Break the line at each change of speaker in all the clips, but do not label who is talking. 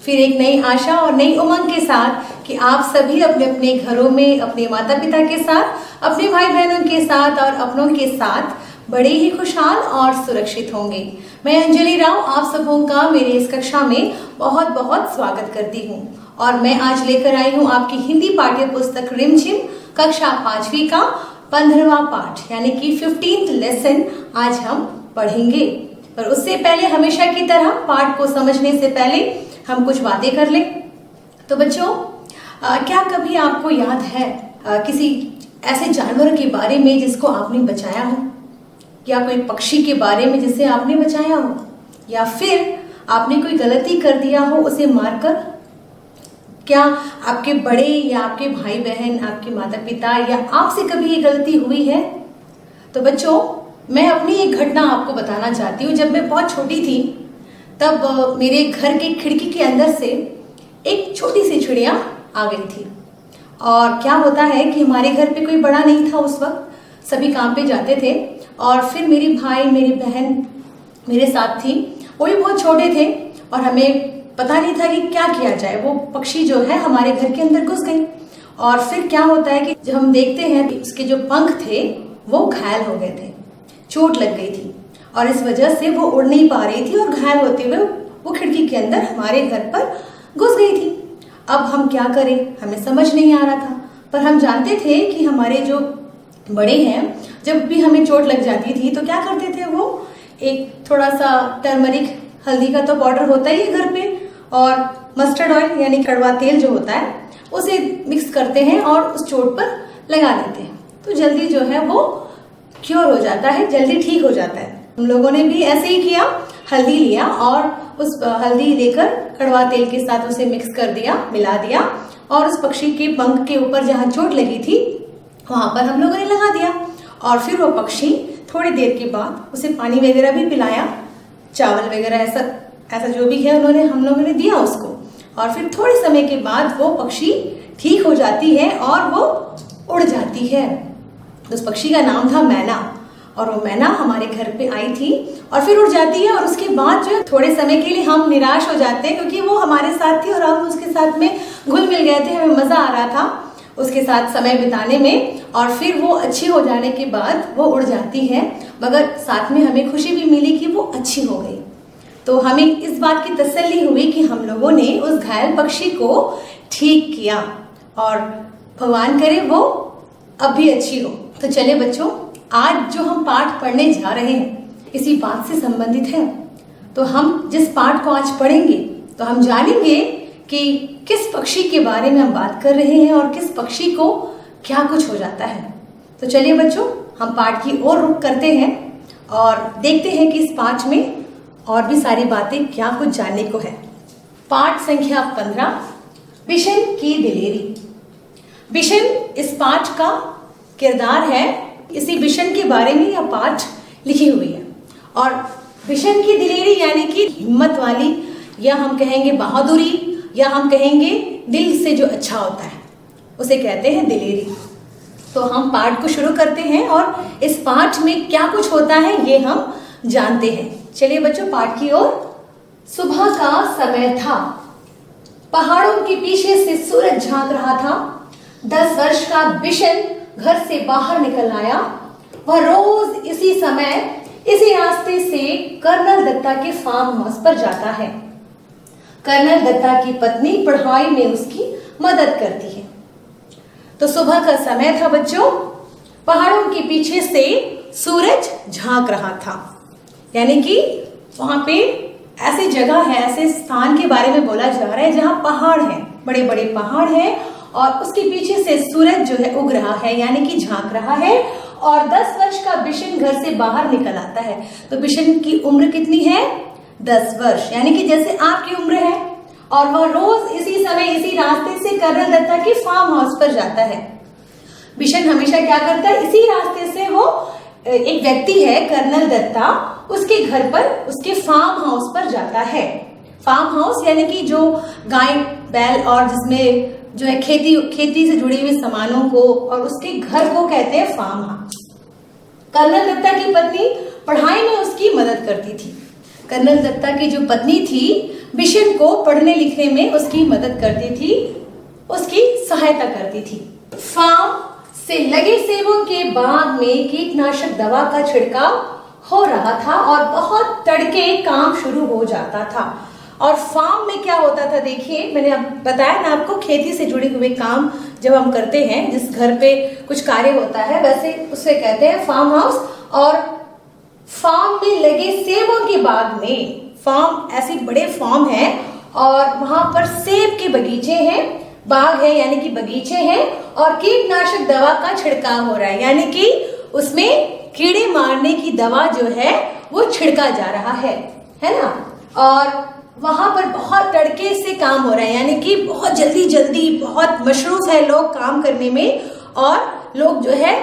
फिर एक नई आशा और नई उमंग के साथ कि आप सभी अपने अपने घरों में अपने माता पिता के साथ, अपने भाई बहनों के साथ और अपनों के साथ बड़े ही खुशहाल और सुरक्षित होंगे। मैं अंजलि राव आप सबों का मेरे इस कक्षा में बहुत बहुत स्वागत करती हूँ और मैं आज लेकर आई हूँ आपकी हिंदी पाठ्य पुस्तक रिमझिम कक्षा 5वीं का 15वां पाठ यानी कि 15th लेसन आज हम पढ़ेंगे। पर उससे पहले हमेशा की तरह पाठ को समझने से पहले हम कुछ बातें कर लें। तो बच्चों, क्या कभी आपको याद है किसी ऐसे जानवर के बारे में जिसको आपने बचाया हो, या कोई पक्षी के बारे में जिसे आपने बचाया हो, या फिर आपने कोई गलती कर दिया हो उसे मारकर? क्या आपके बड़े या आपके भाई बहन, आपके माता पिता या आपसे कभी ये गलती हुई है? तो बच्चों, मैं अपनी एक घटना आपको बताना चाहती हूँ। जब मैं बहुत छोटी थी तब मेरे घर के खिड़की के अंदर से एक छोटी सी चिड़िया आ गई थी। और क्या होता है कि हमारे घर पे कोई बड़ा नहीं था उस वक्त, सभी काम पे जाते थे और फिर मेरी भाई मेरी बहन मेरे साथ थी, वो भी बहुत छोटे थे और हमें पता नहीं था कि क्या किया जाए। वो पक्षी जो है हमारे घर के अंदर घुस गई और फिर क्या होता है कि जब हम देखते हैं कि उसके जो पंख थे वो घायल हो गए थे, चोट लग गई थी और इस वजह से वो उड़ नहीं पा रही थी और घायल होते हुए वो खिड़की के अंदर हमारे घर पर घुस गई थी। अब हम क्या करें, हमें समझ नहीं आ रहा था, पर हम जानते थे कि हमारे जो बड़े हैं जब भी हमें चोट लग जाती थी तो क्या करते थे, वो एक थोड़ा सा टर्मरिक, हल्दी का तो पाउडर होता ही है घर पे, और मस्टर्ड ऑयल यानी कड़वा तेल जो होता है उसे मिक्स करते हैं और उस चोट पर लगा देते हैं, तो जल्दी जो है वो क्योर हो जाता है, जल्दी ठीक हो जाता है। हम लोगों ने भी ऐसे ही किया, हल्दी लिया और उस हल्दी लेकर कड़वा तेल के साथ उसे मिक्स कर दिया, मिला दिया और उस पक्षी के पंख के ऊपर जहाँ चोट लगी थी वहां पर हम लोगों ने लगा दिया। और फिर वो पक्षी थोड़ी देर के बाद उसे पानी वगैरह भी पिलाया, चावल वगैरह ऐसा जो भी है हम लोगों ने दिया उसको, और फिर थोड़े समय के बाद वो पक्षी ठीक हो जाती है और वो उड़ जाती है। उस पक्षी का नाम था मैना और वो मैना हमारे घर पे आई थी और फिर उड़ जाती है। और उसके बाद जो है थोड़े समय के लिए हम निराश हो जाते हैं क्योंकि वो हमारे साथ थी और हम उसके साथ में घुल मिल गए थे, हमें मजा आ रहा था उसके साथ समय बिताने में। और फिर वो अच्छी हो जाने के बाद वो उड़ जाती है, मगर साथ में हमें खुशी भी मिली कि वो अच्छी हो गई। तो हमें इस बात की तसल्ली हुई कि हम लोगों ने उस घायल पक्षी को ठीक किया और भगवान करे वो अब भी अच्छी हो। तो चले बच्चों, आज जो हम पाठ पढ़ने जा रहे हैं इसी बात से संबंधित है। तो हम जिस पाठ को आज पढ़ेंगे तो हम जानेंगे कि किस पक्षी के बारे में हम बात कर रहे हैं और किस पक्षी को क्या कुछ हो जाता है। तो चलिए बच्चों, हम पाठ की ओर रुख करते हैं और देखते हैं कि इस पाठ में और भी सारी बातें क्या कुछ जानने को है। पाठ संख्या 15, बिशन की दिलेरी। बिशन इस पाठ का किरदार है। इसी बिशन के बारे में यह पाठ लिखी हुई है। और बिशन की दिलेरी यानी कि हिम्मत वाली, या हम कहेंगे बहादुरी, या हम कहेंगे दिल से जो अच्छा होता है उसे कहते हैं दिलेरी। तो हम पाठ को शुरू करते हैं और इस पाठ में क्या कुछ होता है ये हम जानते हैं। चलिए बच्चों, पाठ की ओर। सुबह का समय था, पहाड़ों के पीछे से सूरज झांक रहा था। 10 वर्ष का बिशन घर से बाहर निकल आया। वह रोज इसी समय इसी रास्ते से कर्नल दत्ता के फार्म हाउस पर जाता है। कर्नल दत्ता की पत्नी पढ़ाई में उसकी मदद करती है। तो सुबह का समय था बच्चों, पहाड़ों के पीछे से सूरज झांक रहा था, यानी कि वहां पे ऐसी जगह है, ऐसे स्थान के बारे में बोला जा रहा है जहां पहाड़ है, बड़े बड़े पहाड़ है और उसके पीछे से सूरज जो है उग रहा है, यानी कि झांक रहा है। और 10 वर्ष का बिशन घर से बाहर निकल आता है। तो बिशन की उम्र कितनी है? 10 वर्ष, यानी कि जैसे आपकी उम्र है। और वह रोज इसी समय इसी रास्ते से कर्नल दत्ता के फार्म हाउस पर जाता है। बिशन हमेशा क्या करता है, इसी रास्ते से वो एक व्यक्ति है कर्नल दत्ता, उसके घर पर, उसके फार्म हाउस पर जाता है। फार्म हाउस यानी कि जो गाय बैल और जिसमें जो है खेती से जुड़ी हुई सामानों को और उसके घर को कहते हैं फार्म हाउस। कर्नल दत्ता की पत्नी पढ़ाई में उसकी मदद करती थी। कर्नल दत्ता की जो पत्नी थी बिशन को पढ़ने लिखने में उसकी मदद करती थी, उसकी सहायता करती थी। फार्म से लगे सेबों के बाग में कीटनाशक दवा का छिड़काव हो रहा था और बहुत तड़के काम शुरू हो जाता था। और फार्म में क्या होता था, देखिए मैंने अब बताया ना आपको, खेती से जुड़े हुए काम जब हम करते हैं, जिस घर पे कुछ कार्य होता है वैसे उसे कहते हैं फार्म हाउस। और फार्म में लगे सेबों के बाग में, फार्म ऐसे बड़े फार्म है और वहां पर सेब के बगीचे हैं, बाग है यानी कि बगीचे हैं, और कीटनाशक दवा का छिड़काव हो रहा है, यानी कि उसमें कीड़े मारने की दवा जो है वो छिड़का जा रहा है ना। और वहां पर बहुत तड़के से काम हो रहा है, यानी कि बहुत जल्दी जल्दी, बहुत मशरूफ है लोग काम करने में, और लोग जो है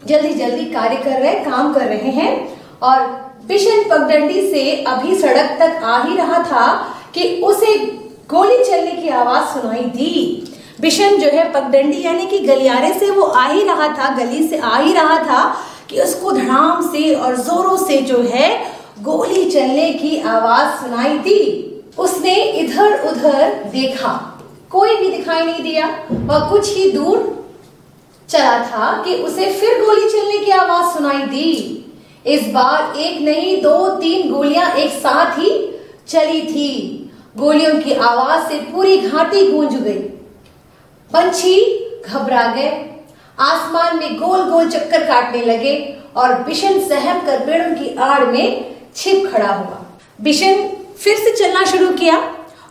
जल्दी जल्दी कार्य कर रहे हैं, काम कर रहे हैं। और बिशन पगडंडी से अभी सड़क तक आ ही रहा था कि उसे गोली चलने की आवाज सुनाई दी। बिशन जो है पगडंडी यानी कि गलियारे से वो आ ही रहा था, गली से आ ही रहा था कि उसको धड़ाम से और जोरों से जो है गोली चलने की आवाज सुनाई दी। उसने इधर उधर देखा, कोई भी दिखाई नहीं दिया। वह कुछ ही दूर चला था कि उसे फिर गोली चलने की आवाज सुनाई दी। इस बार एक नहीं 2-3 गोलियां एक साथ ही चली थी। गोलियों की आवाज से पूरी घाटी गूंज गई। पंछी घबरा गए, आसमान में गोल गोल चक्कर काटने लगे और बिशन सहम कर पेड़ों की आड़ में छिप खड़ा हुआ। बिशन फिर से चलना शुरू किया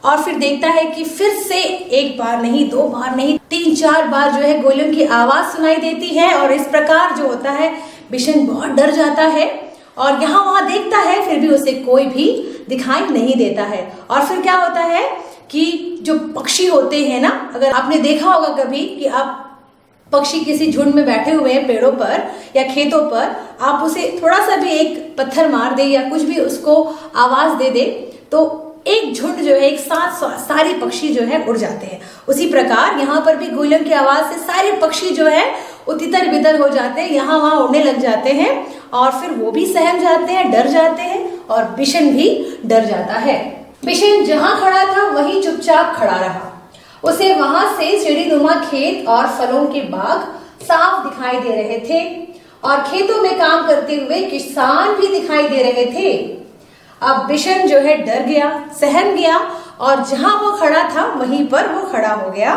और फिर देखता है कि फिर से एक बार नहीं, 2 बार नहीं, 3-4 बार जो है गोलियों की आवाज सुनाई देती है। और इस प्रकार जो होता है बिशन बहुत डर जाता है और यहाँ वहां देखता है, फिर भी उसे कोई भी दिखाई नहीं देता है। और फिर क्या होता है कि जो पक्षी होते हैं ना, अगर आपने देखा होगा कभी कि आप पक्षी किसी झुंड में बैठे हुए हैं पेड़ों पर या खेतों पर, आप उसे थोड़ा सा भी एक पत्थर मार दे या कुछ भी उसको आवाज दे दे तो एक झुंड जो है, एक साथ सारे पक्षी जो है उड़ जाते हैं। उसी प्रकार यहाँ पर भी गोलियों की आवाज से सारे पक्षी जो है वो तितर बितर हो जाते हैं, यहाँ वहां उड़ने लग जाते हैं और फिर वो भी सहम जाते हैं, डर जाते हैं और बिशन भी डर जाता है। बिशन जहां खड़ा था वहीं चुपचाप खड़ा रहा। उसे वहां से सीढ़ीनुमा खेत और फलों के बाग साफ दिखाई दे रहे थे और खेतों में काम करते हुए किसान भी दिखाई दे रहे थे। अब बिशन जो है डर गया, सहम गया और जहां वो खड़ा था वहीं पर वो खड़ा हो गया।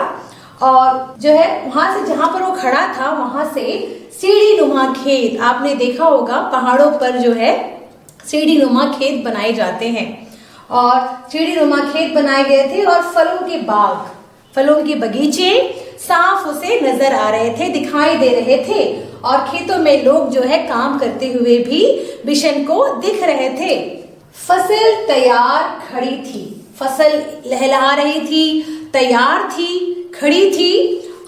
और जो है वहां से जहां पर वो खड़ा था वहां से सीढ़ीनुमा खेत, आपने देखा होगा पहाड़ों पर जो है सीढ़ीनुमा खेत बनाए जाते हैं और सीढ़ीनुमा खेत बनाए गए थे और फलों के बाग, फलों के बगीचे साफ उसे नजर आ रहे थे, दिखाई दे रहे थे और खेतों में लोग जो है काम करते हुए भी बिशन को दिख रहे थे। फसल तैयार खड़ी थी, फसल लहलहा रही थी, तैयार थी, खड़ी थी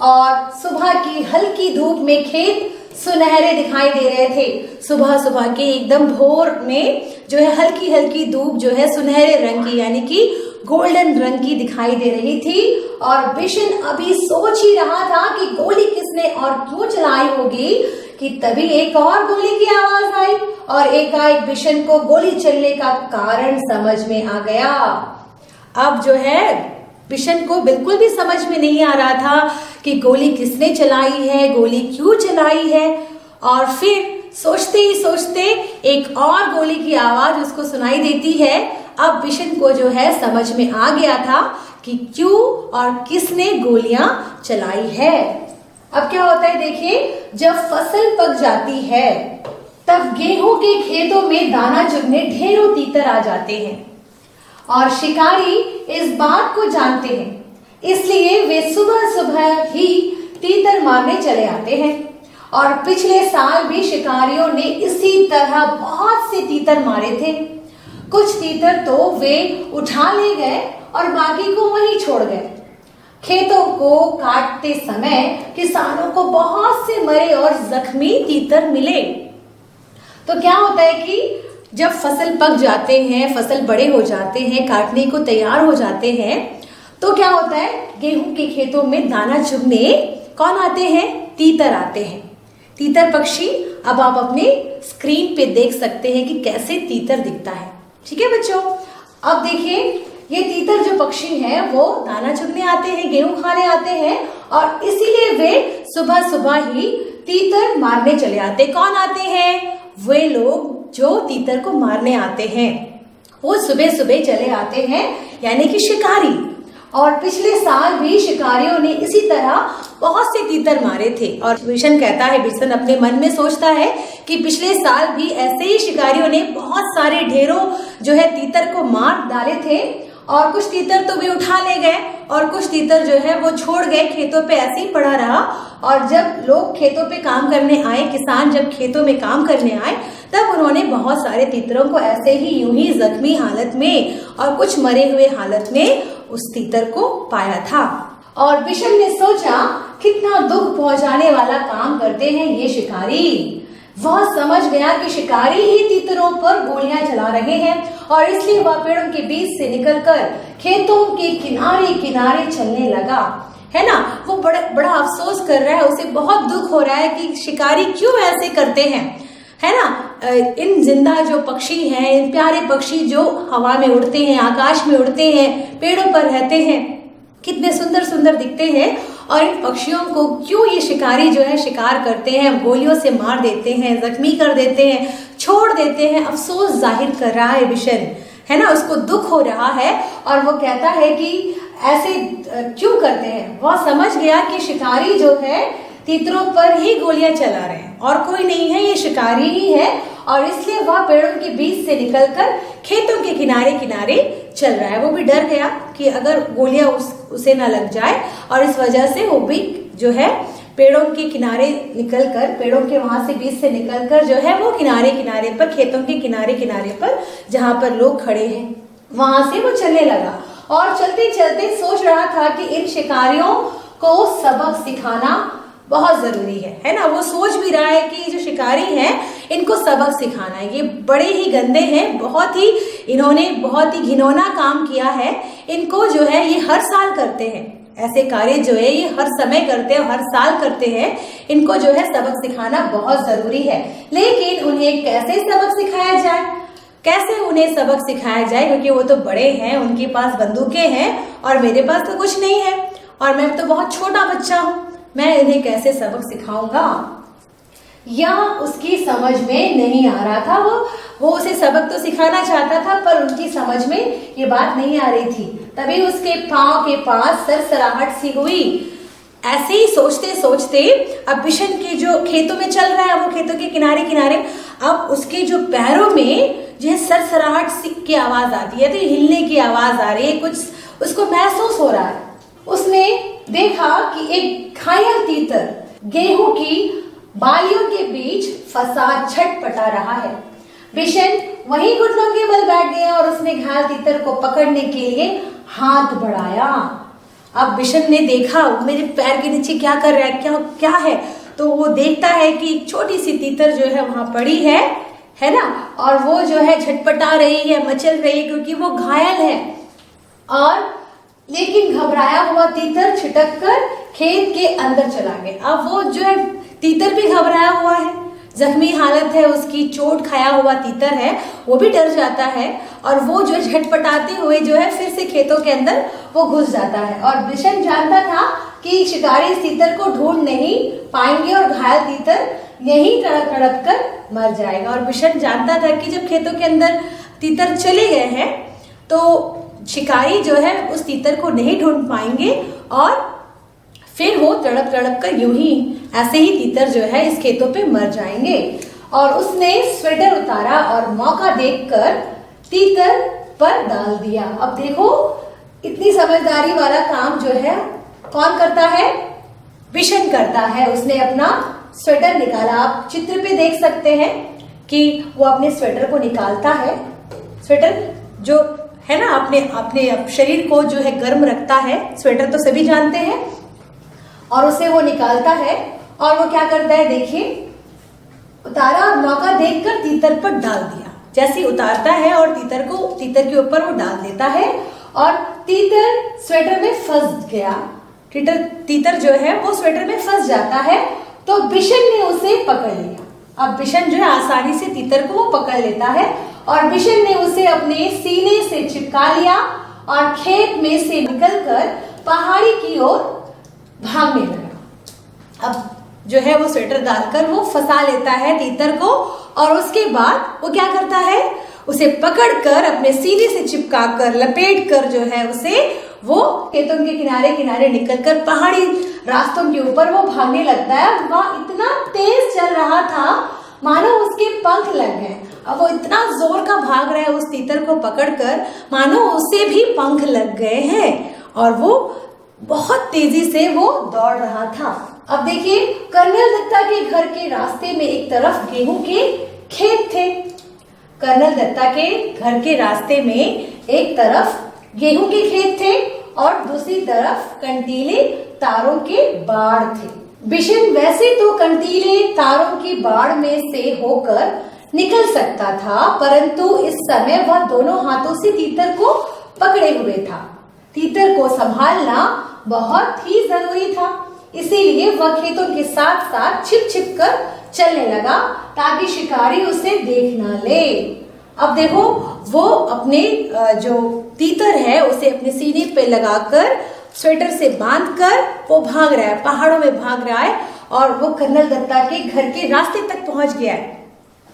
और सुबह की हल्की धूप में खेत सुनहरे दिखाई दे रहे थे। सुबह सुबह के एकदम भोर में जो है हल्की हल्की धूप जो है सुनहरे रंग की यानी कि गोल्डन रंग की दिखाई दे रही थी। और बिशन अभी सोच ही रहा था कि गोली किसने और क्यों चलाई होगी कि तभी एक और गोली की आवाज आई और एकाएक बिशन को गोली चलने का कारण समझ में आ गया। अब जो है बिशन को बिल्कुल भी समझ में नहीं आ रहा था कि गोली किसने चलाई है, गोली क्यों चलाई है। और फिर सोचते ही सोचते एक और गोली की आवाज उसको सुनाई देती है। अब बिशन को जो है समझ में आ गया था कि क्यों और किसने गोलियां चलाई है। अब क्या होता है देखिए, जब फसल पक जाती है तब गेहूं के खेतों में दाना चुगने ढेरों तीतर आ जाते हैं और शिकारी इस बात को जानते हैं, इसलिए वे सुबह सुबह ही तीतर मारने चले आते हैं। और पिछले साल भी शिकारियों ने इसी तरह बहुत से तीतर मारे थे। कुछ तीतर तो वे उठा ले गए और बाकी को वहीं छोड़ गए। खेतों को काटते समय किसानों को बहुत से मरे और जख्मी तीतर मिले। तो क्या होता है कि जब फसल पक जाते हैं, फसल बड़े हो जाते हैं, काटने को तैयार हो जाते हैं, तो क्या होता है गेहूं के खेतों में दाना चुगने कौन आते हैं? तीतर आते हैं। तीतर पक्षी अब आप अपने स्क्रीन पे देख सकते हैं कि कैसे तीतर दिखता है। ठीक है बच्चों, अब देखिए ये तीतर जो पक्षी है वो दाना चुगने आते हैं, गेहूं खाने आते हैं और इसीलिए वे सुबह सुबह ही तीतर मारने चले आते। कौन आते हैं? वे लोग जो तीतर को मारने आते हैं, वो सुबह सुबह चले आते हैं, यानी कि शिकारी। और पिछले साल भी शिकारियों ने इसी तरह बहुत से तीतर मारे थे। और बिशन कहता है, बिशन अपने मन में सोचता है कि पिछले साल भी ऐसे ही शिकारियों ने बहुत सारे ढेरों जो है तीतर को मार डाले थे। और कुछ तीतर तो वे उठा ले गए और कुछ तीतर जो है वो छोड़ गए, खेतों पे ऐसे ही पड़ा रहा। और जब लोग खेतों पे काम करने आए, किसान जब खेतों में काम करने आए, तब उन्होंने बहुत सारे तीतरों को ऐसे ही यूं ही जख्मी हालत में और कुछ मरे हुए हालत में उस तीतर को पाया था। और बिशन ने सोचा, कितना दुख पहुंचाने वाला काम करते हैं ये शिकारी। वह समझ गया कि शिकारी ही तीतरों पर गोलियां चला रहे हैं और इसलिए वह पेड़ों के बीच से निकलकर खेतों के किनारे किनारे चलने लगा। है ना, वो बड़ा अफसोस कर रहा है, उसे बहुत दुख हो रहा है कि शिकारी क्यों ऐसे करते हैं। है ना, इन जिंदा जो पक्षी हैं, इन प्यारे पक्षी जो हवा में उड़ते हैं, आकाश में उड़ते हैं, पेड़ों पर रहते हैं, कितने सुंदर सुंदर दिखते हैं, और इन पक्षियों को क्यों ये शिकारी जो है शिकार करते हैं, गोलियों से मार देते हैं, जख्मी कर देते हैं, छोड़ देते हैं। अफसोस जाहिर कर रहा है बिशन, है ना, उसको दुख हो रहा है और वो कहता है कि ऐसे क्यों करते हैं। वह समझ गया कि शिकारी जो है तीतरों पर ही गोलियां चला रहे हैं और कोई नहीं है, ये शिकारी ही है। और इसलिए वह पेड़ों के बीच से निकलकर खेतों के किनारे किनारे चल रहा है। वो भी डर गया कि अगर गोलियां उसे ना लग जाए, और इस वजह से वो भी जो है पेड़ों के किनारे निकलकर, पेड़ों के वहां से बीच से निकलकर जो है वो किनारे किनारे पर, खेतों के किनारे किनारे पर जहां पर लोग खड़े हैं वहां से वो चलने लगा। और चलते चलते सोच रहा था कि इन शिकारियों को सबक सिखाना बहुत जरूरी है ना। वो सोच भी रहा है कि जो शिकारी हैं इनको सबक सिखाना है, ये बड़े ही गंदे हैं, बहुत ही इन्होंने बहुत ही घिनौना काम किया है। इनको जो है ये हर साल करते हैं, ऐसे कार्य जो है ये हर समय करते हैं, हर साल करते हैं। इनको जो है सबक सिखाना बहुत जरूरी है। लेकिन उन्हें कैसे सबक सिखाया जाए, कैसे उन्हें सबक सिखाया जाए, क्योंकि वो तो बड़े हैं, उनके पास बंदूकें हैं और मेरे पास तो कुछ नहीं है और मैं तो बहुत छोटा बच्चा हूँ, मैं इन्हें कैसे सबक सिखाऊंगा। या उसकी समझ में नहीं आ रहा था, वो उसे सबक तो सिखाना चाहता था पर उनकी समझ में ये बात नहीं आ रही थी। तभी उसके पांव के पास सरसराहट सी हुई। ऐसे ही सोचते सोचते अब बिशन के जो खेतों में चल रहा है, वो खेतों के किनारे किनारे, अब उसके जो पैरों में जो है सरसराहट सी की आवाज आती है, तो हिलने की आवाज आ रही है, कुछ उसको महसूस हो रहा है। उसने देखा कि एक घायल तीतर गेहूं की बालियों के बीच फंसा छटपटा रहा है। बिशन वहीं घुटनों के बल बैठ गया और उसने घायल तीतर को पकड़ने के लिए हाथ बढ़ाया। अब बिशन ने देखा मेरे पैर के नीचे क्या कर रहा है, क्या है, तो वो देखता है कि एक छोटी सी तीतर जो है वहां पड़ी है ना, और वो जो है झटपटा रही है, मचल रही है, क्योंकि वो घायल है। और लेकिन घबराया हुआ तीतर छिटक कर खेत के अंदर चला गया। अब वो जो है तीतर भी घबराया हुआ है, जख्मी हालत है उसकी, चोट खाया हुआ तीतर है, वो भी डर जाता है और वो जो झटपटाते हुए जो है फिर से खेतों के अंदर वो घुस जाता है। और बिशन जानता था कि शिकारी इस तीतर को ढूंढ नहीं पाएंगे और घायल तीतर यहीं तड़प तड़प कर मर जाएगा। और बिशन जानता था कि जब खेतों के अंदर तीतर चले गए हैं तो शिकारी जो है उस तीतर को नहीं ढूंढ पाएंगे और फिर वो तड़प तड़प कर यूं ही ऐसे ही तीतर जो है इस खेतों पे मर जाएंगे। और उसने स्वेटर उतारा और मौका देखकर तीतर पर डाल दिया। अब देखो इतनी समझदारी वाला काम जो है कौन करता है, बिशन करता है। उसने अपना स्वेटर निकाला, आप चित्र पे देख सकते हैं कि वो अपने स्वेटर को निकालता है। स्वेटर जो है ना अपने शरीर को जो है गर्म रखता है, स्वेटर तो सभी जानते हैं, और उसे वो निकालता है और वो क्या करता है देखिए, उतारा, मौका देखकर तीतर पर डाल दिया। जैसे उतारता है और तीतर के ऊपर वो डाल देता है और तीतर स्वेटर में फंस गया। तीतर जो है वो स्वेटर में फंस जाता है तो बिशन ने उसे पकड़ लिया। अब बिशन जो है आसानी से तीतर को वो पकड़ लेता है और बिशन ने उसे अपने सीने से चिपका लिया और खेत में से निकलकर पहाड़ी की ओर भागने लगा। अब जो है वो स्वेटर डालकर वो फंसा लेता है तीतर को और उसके बाद वो क्या करता है, उसे पकड़कर अपने सीने से चिपकाकर लपेट कर जो है उसे वो खेतों के किनारे किनारे निकलकर पहाड़ी रास्तों के ऊपर वो भागने लगता है। वह इतना तेज चल रहा था मानो उसके पंख लग गए। अब वो इतना जोर का भाग रहा है उस तीतर को पकड़कर मानो उसे भी पंख लग गए हैं और वो बहुत तेजी से वो दौड़ रहा था। अब देखिए, कर्नल दत्ता के घर के रास्ते में एक तरफ गेहूं के खेत थे। कर्नल दत्ता के घर के रास्ते में एक तरफ गेहूं के खेत थे और दूसरी तरफ कंटीले तारों के बाड़ थे। बिशन वैसे तो कंटीले तारों की बाड़ में से होकर निकल सकता था, परंतु इस समय वह दोनों हाथों से तीतर को पकड़े हुए था। तीतर को संभालना बहुत ही जरूरी था, इसीलिए वह खेतों के साथ साथ छिप छिप कर चलने लगा ताकि शिकारी उसे देख ना ले। अब देखो, वो अपने जो तीतर है उसे अपने सीने पे लगाकर स्वेटर से बांधकर वो भाग रहा है, पहाड़ों में भाग रहा है और वो कर्नल दत्ता के घर के रास्ते तक पहुंच गया है।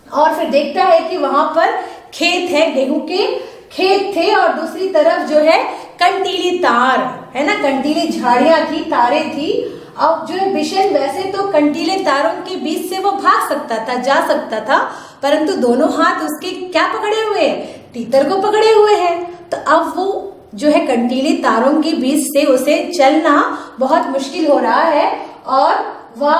और फिर देखता है कि वहां पर खेत है, गेहूं के खेत थे और दूसरी तरफ जो है कंटीली तार है ना, कंटीली झाड़ियां थी, तारे थी। अब जो है बिशन वैसे तो कंटीले तारों के बीच से वो भाग सकता था, जा सकता था, परंतु दोनों हाथ उसके क्या पकड़े हुए हैं, तीतर को पकड़े हुए हैं। तो अब वो जो है कंटीले तारों के बीच से उसे चलना बहुत मुश्किल हो रहा है और वह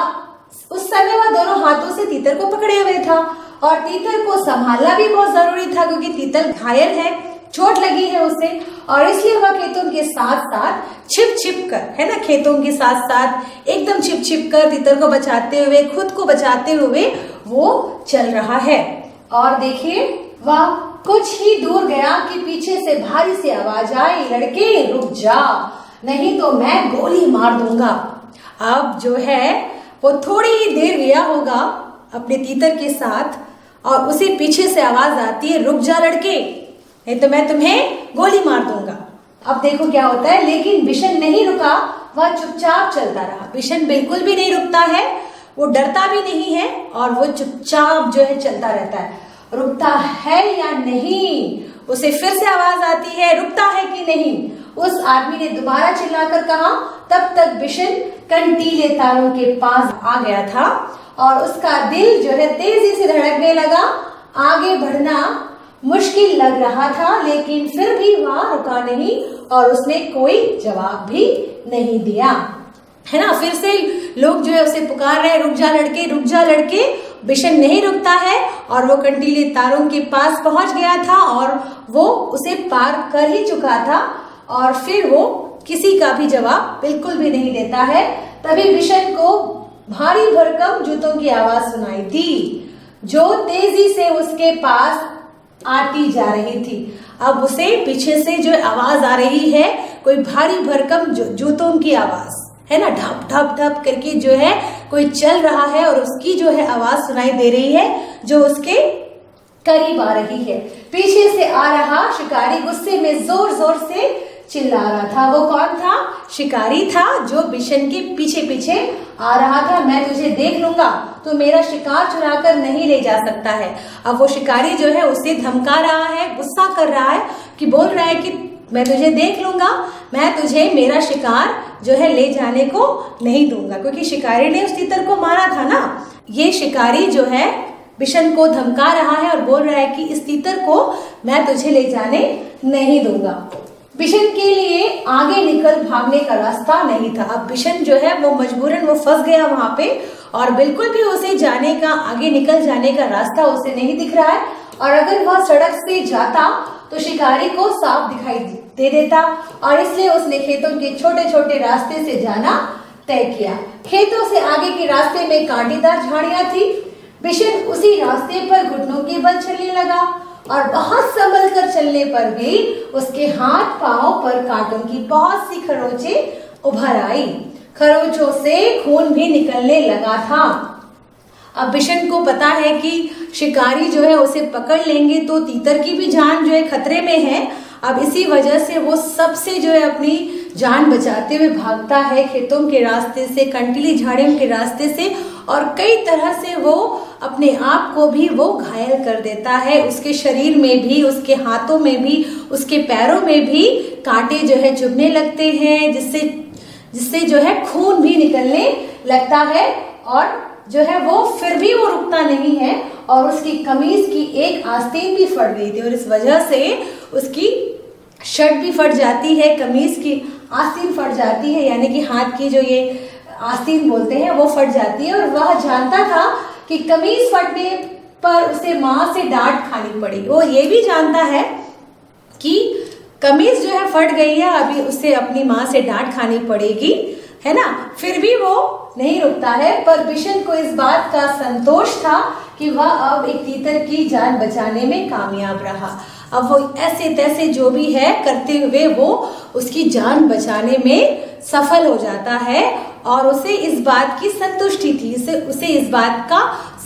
उस समय वह दोनों हाथों से तीतर को पकड़े हुए था और तीतर को संभालना भी बहुत जरूरी था क्योंकि तीतर घायल है, चोट लगी है उसे और इसलिए वह खेतों के साथ साथ छिप छिप कर है ना, खेतों के साथ साथ एकदम छिप छिप कर तीतर को बचाते हुए, खुद को बचाते हुए वो चल रहा है। और देखिए, वह कुछ ही दूर गया कि पीछे से भारी सी आवाज आई, लड़के रुक जा, नहीं तो मैं गोली मार दूंगा। अब जो है वो थोड़ी ही देर गया होगा अपने तीतर के साथ और उसे पीछे से आवाज आती है, रुक जा लड़के, नहीं तो मैं तुम्हें गोली मार दूंगा। अब देखो क्या होता है, लेकिन बिशन नहीं रुका, वह चुपचाप चलता रहा। बिशन बिल्कुल भी नहीं रुकता है, वो डरता भी नहीं है और वो चुपचाप जो है चलता रहता है। रुकता है या नहीं, उसे फिर से आवाज आती है, रुकता है कि नहीं। उस आदमी ने दोबारा चिल्लाकर कहा। तब तक बिशन कंटीले तारों के पास आ गया था और उसका दिल जो है तेजी से धड़कने लगा। आगे बढ़ना मुश्किल लग रहा था, लेकिन फिर भी वह रुका नहीं और उसने कोई जवाब भी नहीं दिया, है ना। फिर से लोग जो है उसे पुकार रहे हैं, रुक जा लड़के, रुक जा लड़के। बिशन नहीं रुकता है और वो कंटीले तारों के पास पहुंच गया था और वो उसे पार कर ही चुका था और फिर वो किसी का भी जवाब बिल्कुल भी नहीं देता है। तभी बिशन को भारी भरकम जूतों की आवाज सुनाई दी जो तेजी से उसके पास आती जा रही थी। अब उसे पीछे से जो आवाज आ रही है, कोई भारी भरकम जूतों की आवाज है ना, ढप ढप ढप करके जो है कोई चल रहा है और उसकी जो है आवाज सुनाई दे रही है जो उसके करीब आ रही है। पीछे से आ रहा शिकारी गुस्से में जोर जोर से चिल्ला रहा था। वो कौन था? शिकारी था जो बिशन के पीछे पीछे आ रहा था। मैं तुझे देख लूंगा, तू मेरा शिकार चुरा कर नहीं ले जा सकता है। अब वो शिकारी जो है उसे धमका रहा है, गुस्सा कर रहा है कि बोल रहा है कि मैं तुझे देख लूंगा, मैं तुझे मेरा शिकार जो है ले जाने को नहीं दूंगा, क्योंकि शिकारी ने उस तीतर को मारा था ना। ये शिकारी जो है बिशन को धमका रहा है और बोल रहा है कि इस तीतर को मैं तुझे ले जाने नहीं दूंगा। बिशन के लिए आगे निकल भागने का रास्ता नहीं था। अब बिशन जो है वो मजबूरन वो फंस गया वहां पे और बिल्कुल भी उसे जाने का, आगे निकल जाने का रास्ता उसे नहीं दिख रहा है। और अगर वह सड़क से जाता तो शिकारी को साफ दिखाई दे देता और इसलिए उसने खेतों के छोटे छोटे रास्ते से जाना तय किया। खेतों से आगे के रास्ते में कांटेदार झाड़ियां थी। बिशन उसी रास्ते पर घुटनों के बल चलने लगा और बहुत संभल कर चलने पर भी उसके हाथ पांव पर कांटों की बहुत सी खरोंचें उभर आई। खरोंचों से खून भी निकलने लगा था। अब बिशन को पता है कि शिकारी जो है उसे पकड़ लेंगे तो तीतर की भी जान जो है खतरे में है। अब इसी वजह से वो सबसे जो है अपनी जान बचाते हुए भागता है खेतों के रास्ते से, कंटीली झाड़ियों के रास्ते से, और कई तरह से वो अपने आप को भी वो घायल कर देता है। उसके शरीर में भी, उसके हाथों में भी, उसके पैरों में भी कांटे जो है चुभने लगते हैं, जिससे जो है खून भी निकलने लगता है। और जो है वो फिर भी वो रुकता नहीं है और उसकी कमीज की एक आस्तीन भी फट गई थी और इस वजह से उसकी शर्ट भी फट जाती है, कमीज की आस्तीन फट जाती है, यानी कि हाथ की जो ये आस्तीन बोलते हैं वो फट जाती है। और वह जानता था कि कमीज फटने पर उसे माँ से डांट खानी पड़ी। वो ये भी जानता है कि कमीज जो है फट गई है, अभी उसे अपनी माँ से डांट खानी पड़ेगी, है ना। फिर भी वो नहीं रुकता है, पर बिशन को इस बात का संतोष था कि वह अब एक तीतर की जान बचाने में कामयाब रहा। अब वो ऐसे तैसे जो भी है करते हुए वो उसकी जान बचाने में सफल हो जाता है और उसे इस बात की संतुष्टि थी, उसे इस बात का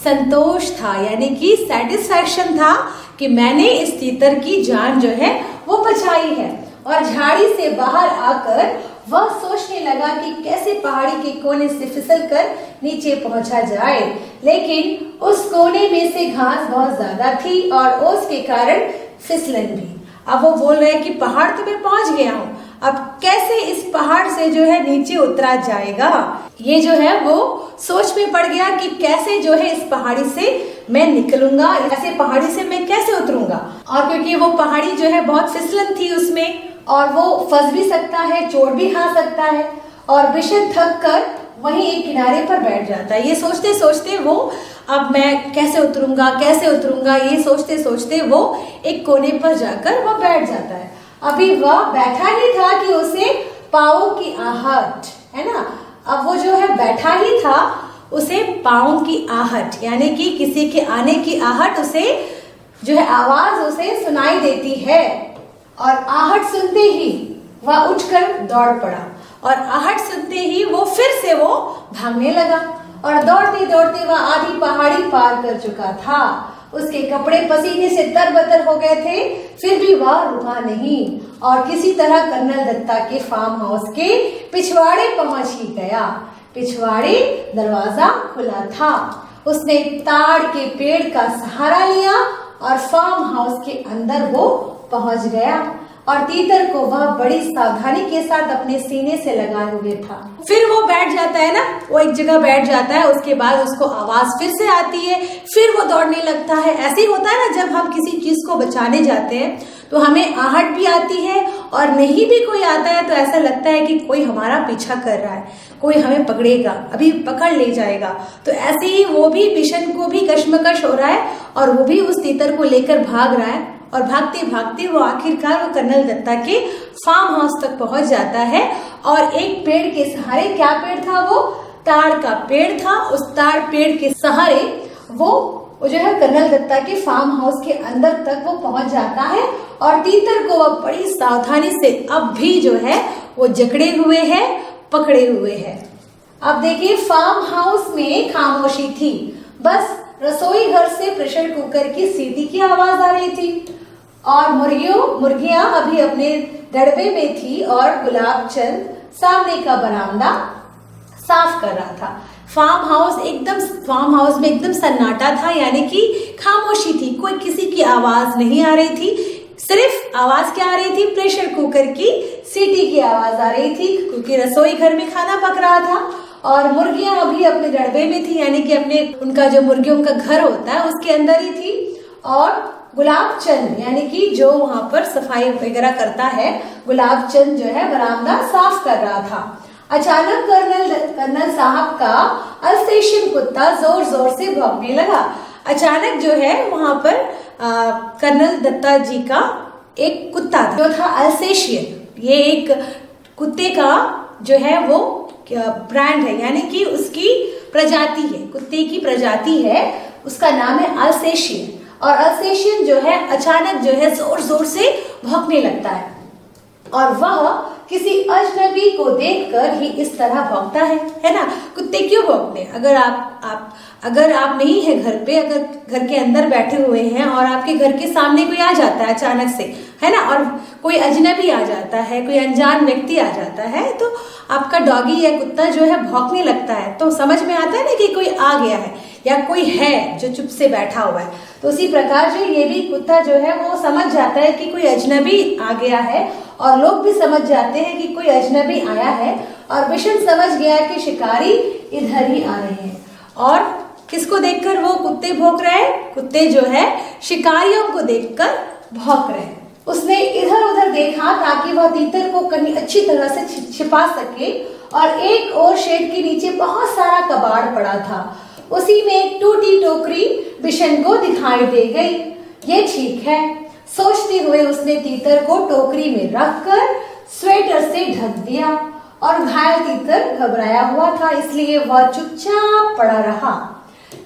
संतोष था, यानी कि सेटिस्फैक्शन था कि मैंने इस तीतर की जान जो है वो बचाई है। और झाड़ी से बाहर आकर वह सोचने लगा कि कैसे पहाड़ी के कोने से फिसलकर नीचे पहुंचा जाए, लेकिन उस कोने में से घास बहुत ज्यादा थी और ओस के कारण फिसलन भी। अब वो बोल रहे हैं कि पहाड़ तो मैं पहुंच गया हूँ, अब कैसे इस पहाड़ से जो है नीचे उतरा जाएगा। ये जो है वो सोच में पड़ गया कि कैसे जो है इस पहाड़ी से मैं निकलूंगा, ऐसे पहाड़ी से मैं कैसे उतरूंगा। और क्योंकि वो पहाड़ी जो है बहुत फिसलन थी उसमें, और वो फंस भी सकता है, चोट भी खा सकता है। और बिशन थक कर वहीं एक किनारे पर बैठ जाता है। ये सोचते सोचते वो अब मैं कैसे उतरूंगा, ये सोचते सोचते वो एक कोने पर जाकर वो बैठ जाता है। अभी वह बैठा ही था कि उसे पाँव की आहट, है ना, अब वो जो है बैठा ही था, उसे पाँव की आहट यानी कि किसी के आने की आहट उसे जो है आवाज उसे सुनाई देती है। और आहट सुनते ही वह उठकर दौड़ पड़ा और आहट सुनते ही वो फिर से वो भागने लगा और दौड़ते दौड़ते वह आधी पहाड़ी पार कर चुका था। उसके कपड़े पसीने से तरबतर हो गए थे, फिर भी वह रुका नहीं और किसी तरह कर्नल दत्ता के फार्म हाउस के पिछवाड़े पहुंच ही गया। पिछवाड़े दरवाजा खुला था। उसने ताड़ के पेड़ का सहारा लिया और फार्म हाउस के अंदर वो पहुंच गया और तीतर को वह बड़ी सावधानी के साथ अपने सीने से लगाए हुए था। फिर वो बैठ जाता है ना, वो एक जगह बैठ जाता है, उसके बाद उसको आवाज फिर से आती है, फिर वो दौड़ने लगता है। ऐसे ही होता है ना, जब हम किसी चीज को बचाने जाते हैं तो हमें आहट भी आती है और नहीं भी कोई आता है तो ऐसा लगता है कि कोई हमारा पीछा कर रहा है, कोई हमें पकड़ेगा, अभी पकड़ ले जाएगा। तो ऐसे ही वो भी बिशन को भी कश्मकश हो रहा है और वो भी उस तीतर को लेकर भाग रहा है और भागते भागते वो आखिरकार वो कर्नल दत्ता के फार्म हाउस तक पहुंच जाता है। और एक पेड़ के सहारे, क्या पेड़ था वो? ताड़ का पेड़ था। उस ताड़ पेड़ के सहारे वो जो है कर्नल दत्ता के फार्म हाउस के अंदर तक वो पहुंच जाता है और तीतर को वह बड़ी सावधानी से अब भी जो है वो जकड़े हुए है, पकड़े हुए है। अब देखिए, फार्म हाउस में खामोशी थी, बस रसोई घर से प्रेशर कुकर की सीटी की आवाज आ रही थी और मुर्गियां अभी अपने दड़बे में थी और गुलाब चंद सामने का बरामदा साफ कर रहा था। फार्म हाउस में एकदम सन्नाटा था, यानी कि खामोशी थी, कोई किसी की आवाज नहीं आ रही थी। सिर्फ आवाज क्या आ रही थी? प्रेशर कुकर की सीटी की आवाज आ रही थी, क्योंकि रसोई घर में खाना पक रहा था और मुर्गियां अभी अपने दड़बे में थी, यानी कि उनका जो मुर्गियों का घर होता है उसके अंदर ही थी। और गुलाब चंद, यानी कि जो वहां पर सफाई वगैरह करता है, गुलाब चंद जो है बरामदा साफ कर रहा था। अचानक कर्नल साहब का अल्सेशियन कुत्ता जोर जोर से भौंकने लगा। अचानक जो है वहां पर कर्नल दत्ता जी का एक कुत्ता था, जो था अल्सेशियन। ये एक कुत्ते का जो है वो ब्रांड है, यानी कि उसकी प्रजाति है, कुत्ते की प्रजाति है, उसका नाम है अल्सेशियन। और अल्सेशियन जो है अचानक जो है जोर जोर से भौंकने लगता है और वह किसी अजनबी को देखकर ही इस तरह भौंकता है ना। कुत्ते क्यों भौंकते हैं? अगर आप नहीं है घर पे, अगर घर के अंदर बैठे हुए हैं और आपके घर के सामने कोई आ जाता है अचानक से, है ना, और कोई अजनबी आ जाता है, कोई अनजान व्यक्ति आ जाता है, तो आपका डॉगी या कुत्ता जो है भौंकने लगता है, तो समझ में आता है ना कि कोई आ गया है या कोई है जो चुप से बैठा हुआ है। तो उसी प्रकार जो ये भी कुत्ता जो है वो समझ जाता है कि कोई अजनबी आ गया है, और लोग भी समझ जाते हैं कि कोई अजनबी आया है, और बिशन समझ गया कि शिकारी इधर ही आ रहे हैं। और किसको देखकर वो कुत्ते भौंक रहे हैं? कुत्ते जो है शिकारियों को देखकर भौंक रहे हैं। उसने इधर उधर देखा ताकि वह तीतर को कहीं अच्छी तरह से छिपा सके, और एक और शेड के नीचे बहुत सारा कबाड़ पड़ा था। उसी में एक टूटी टोकरी बिशन को दिखाई दे गई। ये ठीक है, सोचते हुए उसने तीतर को टोकरी में रखकर स्वेटर से ढक दिया, और घायल तीतर घबराया हुआ था, इसलिए वह चुपचाप पड़ा रहा।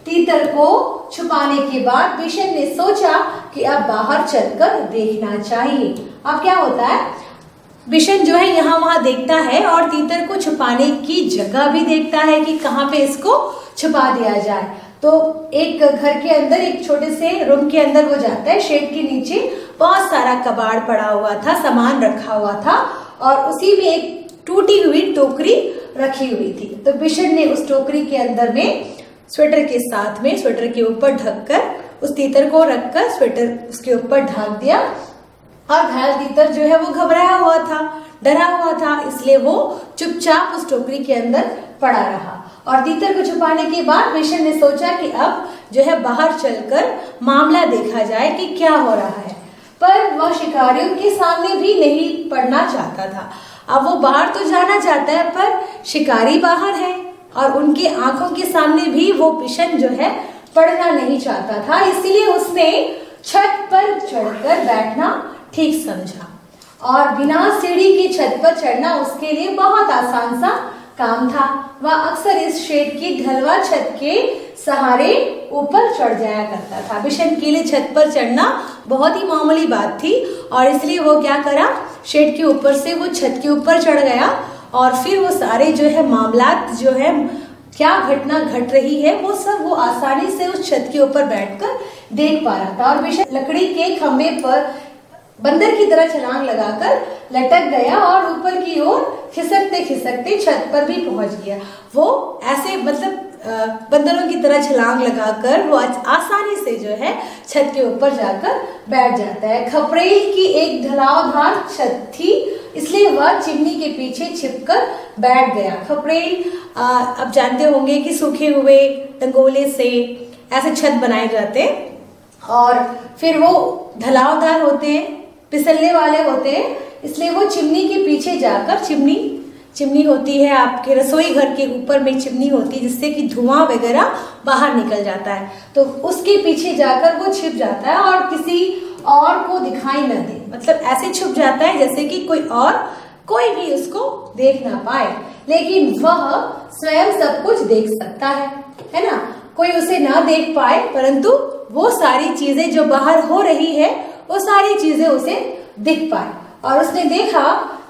तीतर को छुपाने के बाद बिशन ने सोचा कि अब बाहर चलकर देखना चाहिए। अब क्या होता है, बिशन जो है यहाँ वहां देखता है और तीतर को छुपाने की जगह भी देखता है कि कहाँ पे इसको छुपा दिया जाए। तो एक घर के अंदर, एक छोटे से रूम के अंदर वो जाता है। शेड के नीचे बहुत सारा कबाड़ पड़ा हुआ था, सामान रखा हुआ था, और उसी में एक टूटी हुई टोकरी रखी हुई थी। तो बिशन ने उस टोकरी के अंदर में स्वेटर के साथ में, स्वेटर के ऊपर ढककर उस तीतर को रखकर स्वेटर उसके ऊपर ढक दिया। और घायल तीतर जो है वो घबराया हुआ था, डरा हुआ था, इसलिए वो चुपचाप उस टोकरी के अंदर पड़ा रहा। और तीतर को छुपाने के बाद बिशन ने सोचा कि अब जो है बाहर चलकर मामला देखा जाए कि क्या हो रहा है। पर वह शिकारियों के सामने भी नहीं पड़ना चाहता था। अब वो बाहर तो जाना चाहता है, पर शिकारी बाहर है और उनकी आंखों के सामने भी वो बिशन जो है पड़ना नहीं चाहता था, इसलिए उसने छत पर चढ़कर बैठना ठीक समझा। और बिना सीढ़ी की छत पर चढ़ना उसके लिए बहुत आसान सा काम था। वह अक्सर इस शेड की ढलवा छत के सहारे ऊपर चढ़ जाया करता था। बिशन के लिए छत पर चढ़ना बहुत ही मामूली बात थी, और इसलिए वो क्या करा, शेड के ऊपर से वो छत के ऊपर चढ़ गया, और फिर वो सारे जो है मामलात जो है क्या घटना घट रही है वो सब वो आसानी से उस छत के ऊपर बैठकर देख पा रहा था। और बिशन लकड़ी के खंभे पर बंदर की तरह छलांग लगाकर लटक गया और ऊपर की ओर खिसकते खिसकते छत पर भी पहुंच गया। वो ऐसे मतलब बंदरों की तरह छलांग लगाकर वो आसानी से जो है छत के ऊपर जाकर बैठ जाता है। खपरेल की एक ढलावदार छत थी, इसलिए वह चिमनी के पीछे छिपकर बैठ गया। खपरेल अब जानते होंगे कि सूखे हुए डंगोले से ऐसे छत बनाए जाते हैं, और फिर वो ढलावदार होते हैं, फिसलने वाले होते हैं, इसलिए वो चिमनी के पीछे जाकर, चिमनी होती है आपके रसोई घर के ऊपर में चिमनी होती है जिससे कि धुआं वगैरह बाहर निकल जाता है, तो उसके पीछे जाकर वो छिप जाता है और किसी और को दिखाई न दे, मतलब ऐसे छुप जाता है जैसे कि कोई भी उसको देख ना पाए, लेकिन वह स्वयं सब कुछ देख सकता है ना। कोई उसे ना देख पाए, परंतु वो सारी चीजें जो बाहर हो रही है वो सारी चीजें उसे दिख पाए। और उसने देखा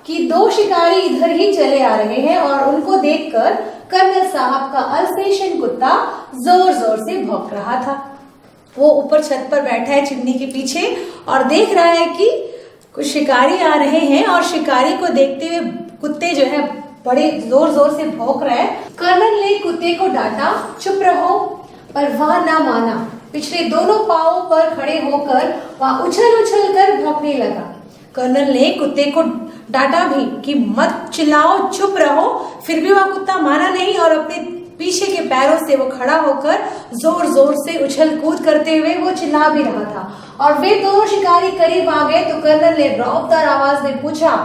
कि दो शिकारी इधर ही चले आ रहे हैं, और उनको देखकर कर्नल साहब का अल्सेशियन कुत्ता जोर जोर से भौंक रहा था। वो ऊपर छत पर बैठा है चिमनी के पीछे और देख रहा है कि कुछ शिकारी आ रहे हैं, और शिकारी को देखते हुए कुत्ते जो है बड़े जोर जोर से भौंक रहे हैं। कर्नल ने कुत्ते को डांटा, चुप रहो, पर वह ना माना। पिछले दोनों पांवों पर खड़े होकर वह उछल उछल कर भौंकने लगा। कर्नल ने कुत्ते को डांटा भी कि मत चिल्लाओ, चुप रहो, फिर भी वह कुत्ता माना नहीं और अपने पीछे के पैरों से वो खड़ा होकर जोर जोर से उछल कूद करते हुए वो चिल्ला भी रहा था। और वे दोनों शिकारी करीब आ गए तो कर्नल ने रौबदार आवाज में पूछा,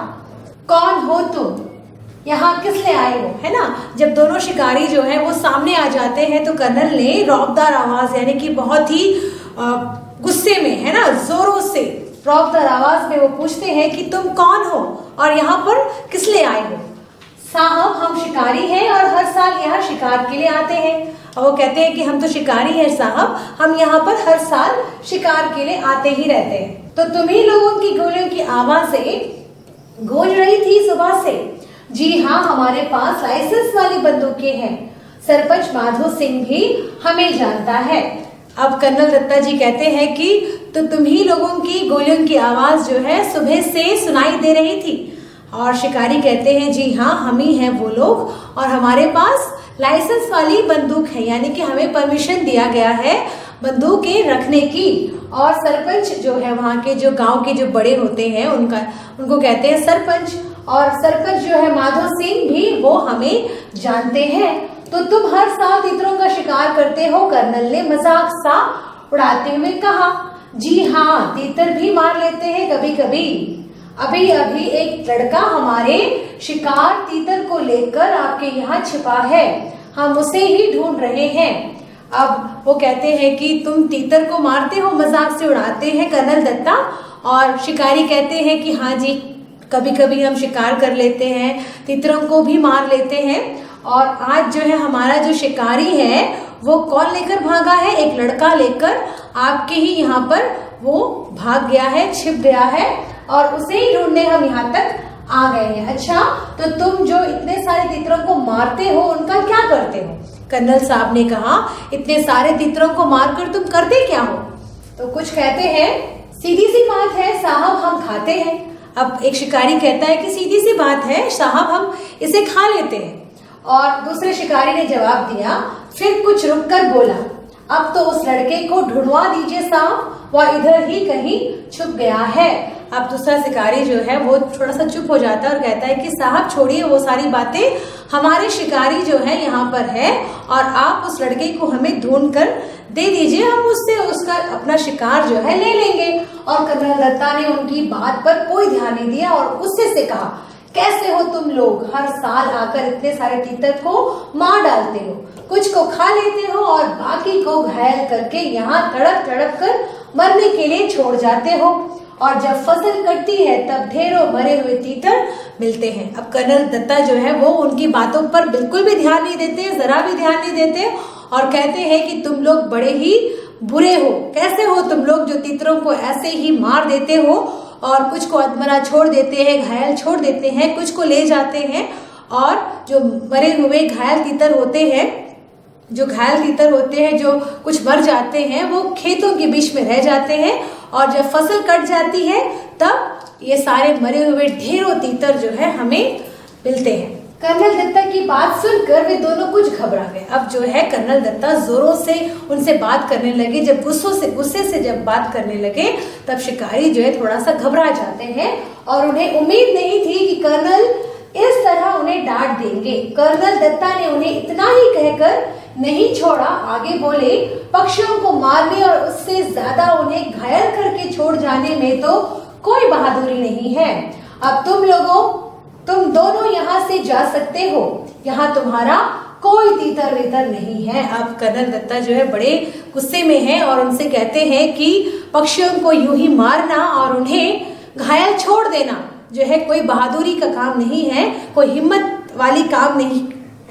कौन हो तुम, यहाँ किस लिए आए हो, है ना। जब दोनों शिकारी जो है वो सामने आ जाते हैं तो कर्नल ने रौबदार आवाज यानी कि बहुत ही गुस्से में, है ना, जोरों से रौबदार आवाज में वो पूछते हैं कि तुम कौन हो और यहाँ पर किस लिए आए हो। साहब, हम शिकारी हैं और हर साल यहाँ शिकार के लिए आते हैं। और वो कहते हैं कि हम तो शिकारी हैं साहब, हम यहाँ पर हर साल शिकार के लिए आते ही रहते हैं। तो तुम्ही लोगों की गोलियों की आवाज से गूंज रही थी सुबह से। जी हाँ, हमारे पास लाइसेंस वाली बंदूकें हैं। सरपंच माधो सिंह भी हमें जानता है। अब कर्नल दत्ता जी कहते हैं कि तो तुम ही लोगों की गोलियों की आवाज जो है सुबह से सुनाई दे रही थी। और शिकारी कहते हैं जी हाँ, हम ही हैं वो लोग, और हमारे पास लाइसेंस वाली बंदूक है, यानी कि हमें परमिशन दिया गया है बंदूकें रखने की। और सरपंच जो है, वहाँ के जो गांव के जो बड़े होते हैं उनको कहते हैं सरपंच। और सरपंच जो है माधो सिंह भी वो हमें जानते हैं। तो तुम हर साल तीतरों का शिकार करते हो, कर्नल ने मजाक सा उड़ाते हुए कहा। जी हाँ, तीतर भी मार लेते हैं कभी कभी। अभी अभी एक लड़का हमारे शिकार तीतर को लेकर आपके यहाँ छिपा है, हम उसे ही ढूंढ रहे हैं। अब वो कहते हैं कि तुम तीतर को मारते हो, मजाक से उड़ाते हैं कर्नल दत्ता। और शिकारी कहते हैं कि हाँ जी, कभी कभी हम शिकार कर लेते हैं, तीतरों को भी मार लेते हैं। और आज जो है हमारा जो शिकारी है वो कौन लेकर भागा है? एक लड़का लेकर आपके ही यहाँ पर वो भाग गया है, छिप गया है, और उसे ही ढूंढने हम यहाँ तक आ गए हैं। अच्छा, तो तुम जो इतने सारे तीतरों को मारते हो उनका क्या करते हो? कर्नल साहब ने कहा, इतने सारे तीतरों को मारकर तुम करते क्या हो? तो कुछ कहते हैं सीधी सी बात है साहब, हम खाते हैं। अब एक शिकारी कहता है कि सीधी सी बात है साहब, हम इसे खा लेते हैं। और दूसरे शिकारी ने जवाब दिया, फिर कुछ रुककर बोला, अब तो उस लड़के को ढूंढवा दीजिए साहब, वह इधर ही कहीं छुप गया है। अब दूसरा शिकारी जो है वो थोड़ा सा चुप हो जाता है और कहता है कि साहब छोड़िए वो सारी बातें, हमारे शिकारी जो है यहाँ पर है और आप उस लड़के को हमें ढूंढ कर दे दीजिए, हम उससे उसका अपना शिकार जो है ले लेंगे। और कर्नल दत्ता ने उनकी बात पर कोई ध्यान नहीं दिया और गुस्से से कहा, कैसे हो तुम लोग, हर साल आकर इतने सारे तीतर को मार डालते हो, कुछ को खा लेते हो और बाकी को घायल करके यहाँ तड़प तड़प कर मरने के लिए छोड़ जाते हो, और जब फसल कटती है तब ढेरों मरे हुए तीतर मिलते हैं। अब कर्नल दत्ता जो है वो उनकी बातों पर बिल्कुल भी ध्यान नहीं देते, जरा भी ध्यान नहीं देते, और कहते हैं कि तुम लोग बड़े ही बुरे हो, कैसे हो तुम लोग जो तीतरों को ऐसे ही मार देते हो और कुछ को अधमरा छोड़ देते हैं, घायल छोड़ देते हैं, कुछ को ले जाते हैं, और जो मरे हुए घायल तीतर होते हैं, जो कुछ मर जाते हैं वो खेतों के बीच में रह जाते हैं, और जब फसल कट जाती है तब ये सारे मरे हुए ढेरों तीतर जो है हमें मिलते हैं। कर्नल दत्ता की बात सुनकर वे दोनों कुछ घबरा गए। अब जो है कर्नल दत्ता जोरों से उनसे बात करने लगे। जब गुस्से से जब बात करने लगे तब शिकारी जो है थोड़ा सा घबरा जाते हैं, और उन्हें उम्मीद नहीं थी कि कर्नल इस तरह उन्हें डांट देंगे। कर्नल दत्ता ने उन्हें इतना ही कहकर नहीं छोड़ा, आगे बोले, पक्षियों को मारने और उससे ज्यादा उन्हें घायल करके छोड़ जाने में तो कोई बहादुरी नहीं है। अब तुम दोनों यहाँ से जा सकते हो, यहाँ तुम्हारा कोई तीतर वीतर नहीं है। अब कर्नल दत्ता जो है बड़े गुस्से में है और उनसे कहते हैं कि पक्षियों को यूं ही मारना और उन्हें घायल छोड़ देना जो है कोई बहादुरी का काम नहीं है, कोई हिम्मत वाली काम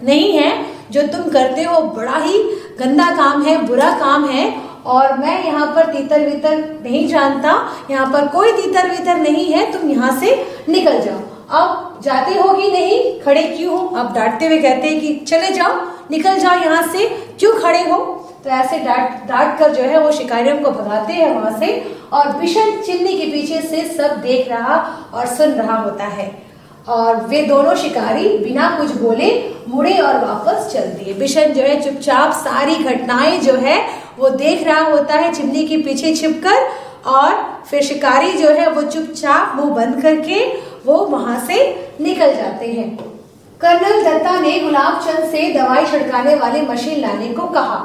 नहीं है। जो तुम करते हो बड़ा ही गंदा काम है, बुरा काम है, और मैं यहाँ पर तीतर वीतर नहीं जानता, यहाँ पर कोई तीतर वीतर नहीं है, तुम यहाँ से निकल जाओ। अब जाते हो कि नहीं, खड़े क्यों हो? अब डांटते हुए कहते हैं कि चले जाओ, निकल जाओ यहाँ से, क्यों खड़े हो? तो ऐसे डांट कर जो है वो शिकारियों को भगाते हैं वहां से, और बिशन चिमनी के पीछे से सब देख रहा और सुन रहा होता है, और वे दोनों शिकारी बिना कुछ बोले मुड़े और वापस चल दिए। बिशन जो है चुपचाप सारी घटनाएं जो है वो देख रहा होता है चिमनी के पीछे छिपकर, और फिर शिकारी जो है वो चुपचाप मुंह बंद करके वो वहां से निकल जाते हैं। कर्नल दत्ता ने गुलाब चंद से दवाई छिड़काने वाली मशीन लाने को कहा।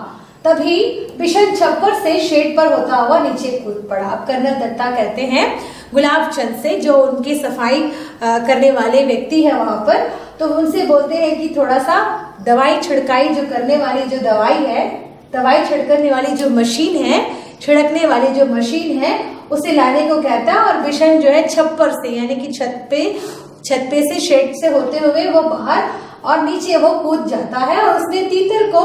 तभी बिशन छप्पर से शेड पर होता हुआ नीचे कूद पड़ा। अब कर्नल दत्ता कहते हैं गुलाब चंद से, जो उनकी सफाई करने वाले व्यक्ति है वहां पर, तो उनसे बोलते हैं कि थोड़ा सा दवाई छिड़काई जो करने वाली जो दवाई है, दवाई छिड़कने वाली जो मशीन है, छिड़कने वाली जो मशीन है उसे लाने को कहता है। और बिशन जो है छप्पर से यानी कि छत पे से शेड से होते हुए वो बाहर और नीचे वो कूद जाता है, और उसने तीतर को